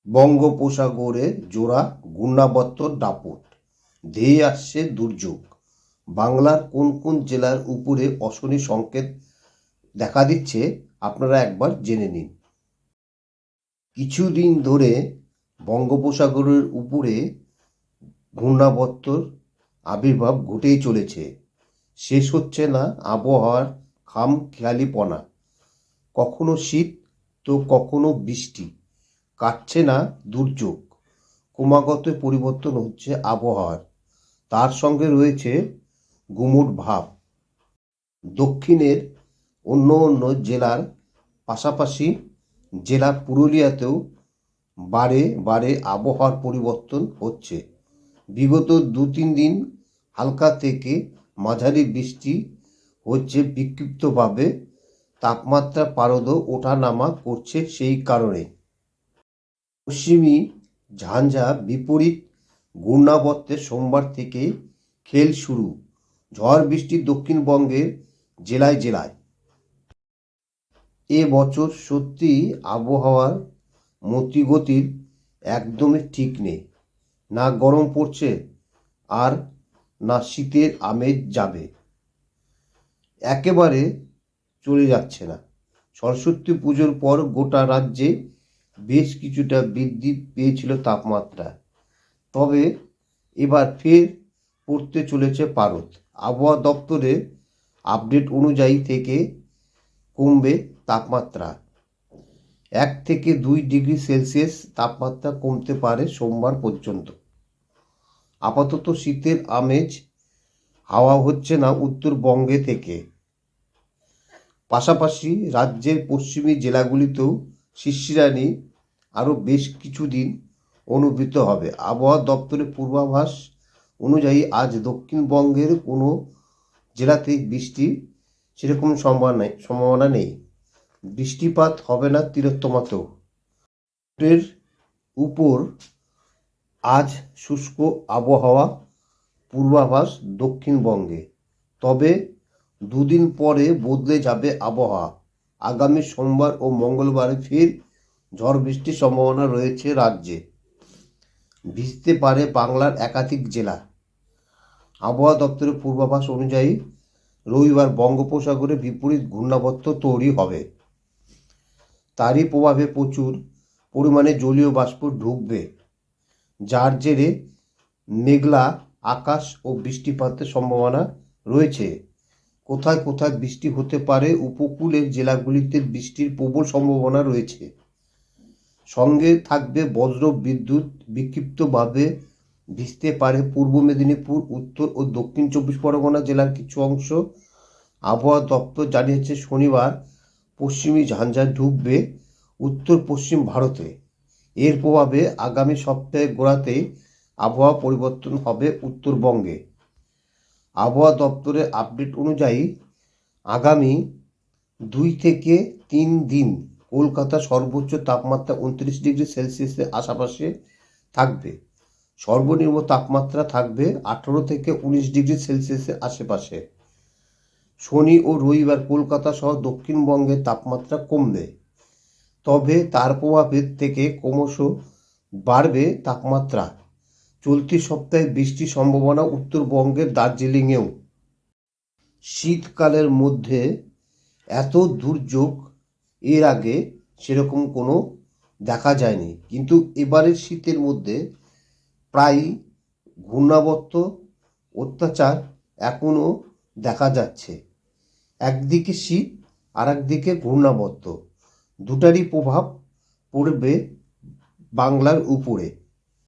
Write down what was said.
বঙ্গোপসাগরে জোড়া ঘূর্ণাবর্তের দাপট, ধেয়ে আসছে দুর্যোগ। বাংলার কোন কোন জেলার উপরে অশনি সংকেত দেখা দিচ্ছে আপনারা একবার জেনে নিন। কিছুদিন ধরে বঙ্গোপসাগরের উপরে ঘূর্ণাবর্তের আবির্ভাব ঘটেই চলেছে। শেষ হচ্ছে না আবহাওয়ার খামখেয়ালিপনা। কখনো শীত তো কখনো বৃষ্টি, কাটছে না দুর্যোগ। ক্রমাগত পরিবর্তন হচ্ছে আবহাওয়ার, তার সঙ্গে রয়েছে গুমোট ভাব। দক্ষিণের অন্য অন্য জেলার পাশাপাশি জেলা পুরুলিয়াতেও বারে বারে আবহাওয়ার পরিবর্তন হচ্ছে। বিগত 2-3 দিন হালকা থেকে মাঝারি বৃষ্টি হচ্ছে বিক্ষিপ্তভাবে। তাপমাত্রা পারদ ওঠানামা করছে সেই কারণে। পশ্চিমী ঝঞ্ঝা বিপরীত ঘূর্ণাবর্তের সোমবার থেকে খেল শুরু। ঝড় বৃষ্টি দক্ষিণবঙ্গের জেলায় জেলায়। এ বছর সত্যি আবহাওয়ার মতিগতির একদমই ঠিক নেই। না গরম পড়ছে আর না শীতের আমেজ যাবে, একেবারে চলে যাচ্ছে না। সরস্বতী পুজোর পর গোটা রাজ্যে বেশ কিছুটা বৃদ্ধি পেয়েছিল তাপমাত্রা, তবে এবার ফের পড়তে চলেছে পারদ। আবহাওয়া দপ্তরের আপডেট অনুযায়ী থেকে কমবে তাপমাত্রা। 1 থেকে 2 ডিগ্রি সেলসিয়াস তাপমাত্রা কমতে পারে সোমবার পর্যন্ত। আপাতত শীতের আমেজ হাওয়া হচ্ছে না উত্তরবঙ্গে থেকে। পাশাপাশি রাজ্যের পশ্চিমী জেলাগুলিতেও শিশিরানি আরও বেশ কিছুদিন অনুভূত হবে। আবহাওয়া দপ্তরের পূর্বাভাস অনুযায়ী আজ দক্ষিণবঙ্গের কোনো জেলাতেই বৃষ্টির সেরকম সম্ভাবনা নেই। বৃষ্টিপাত হবে না তিলোত্তমাতেও। এর উপর আজ শুষ্ক আবহাওয়া পূর্বাভাস দক্ষিণবঙ্গে, তবে 2 দিন পরে বদলে যাবে আবহাওয়া। আগামী সোমবার ও মঙ্গলবারে ফের ঝড় বৃষ্টির সম্ভাবনা রয়েছে রাজ্যে। ভিজতে পারে বাংলার একাধিক জেলা। আবহাওয়া দপ্তরের পূর্বাভাস অনুযায়ী রবিবার বঙ্গোপসাগরে বিপরীত ঘূর্ণাবর্ত তৈরি হবে। তারই প্রভাবে প্রচুর পরিমাণে জলীয় বাষ্প ঢুকবে, যার জেরে মেঘলা আকাশ ও বৃষ্টিপাতের সম্ভাবনা রয়েছে। কোথায় কোথায় বৃষ্টি হতে পারে, উপকূলের জেলাগুলিতে বৃষ্টির প্রবল সম্ভাবনা রয়েছে। সঙ্গে থাকবে বজ্র বিদ্যুৎ। বিক্ষিপ্তভাবে ভিজতে পারে পূর্ব মেদিনীপুর, উত্তর ও দক্ষিণ 24 পরগনা জেলার কিছু অংশ। আবহাওয়া দপ্তর জানিয়েছে শনিবার পশ্চিমী ঝঞ্ঝা ঢুকবে উত্তর পশ্চিম ভারতে। এর প্রভাবে আগামী সপ্তাহের গোড়াতেই আবহাওয়া পরিবর্তন হবে উত্তরবঙ্গে। আবহাওয়া দপ্তরের আপডেট অনুযায়ী আগামী 2 থেকে 3 দিন কলকাতা সর্বোচ্চ তাপমাত্রা 29 ডিগ্রি সেলসিয়াসের আশেপাশে থাকবে। সর্বনিম্ন তাপমাত্রা থাকবে 18 থেকে 19 ডিগ্রি সেলসিয়াসের আশেপাশে। শনি ও রবিবার কলকাতা সহ দক্ষিণবঙ্গের তাপমাত্রা কমবে, তবে তার প্রভাবের থেকে ক্রমশ বাড়বে তাপমাত্রা। চলতি সপ্তাহে বৃষ্টির সম্ভাবনা উত্তরবঙ্গের দার্জিলিংয়েও। শীতকালের মধ্যে এত দুর্যোগ এর আগে সেরকম কোনো দেখা যায়নি, কিন্তু এবারের শীতের মধ্যে প্রায়ই ঘূর্ণাবর্ত অত্যাচার এখনও দেখা যাচ্ছে। একদিকে শীত আর একদিকে ঘূর্ণাবর্ত, দুটারই প্রভাব পড়বে বাংলার উপরে।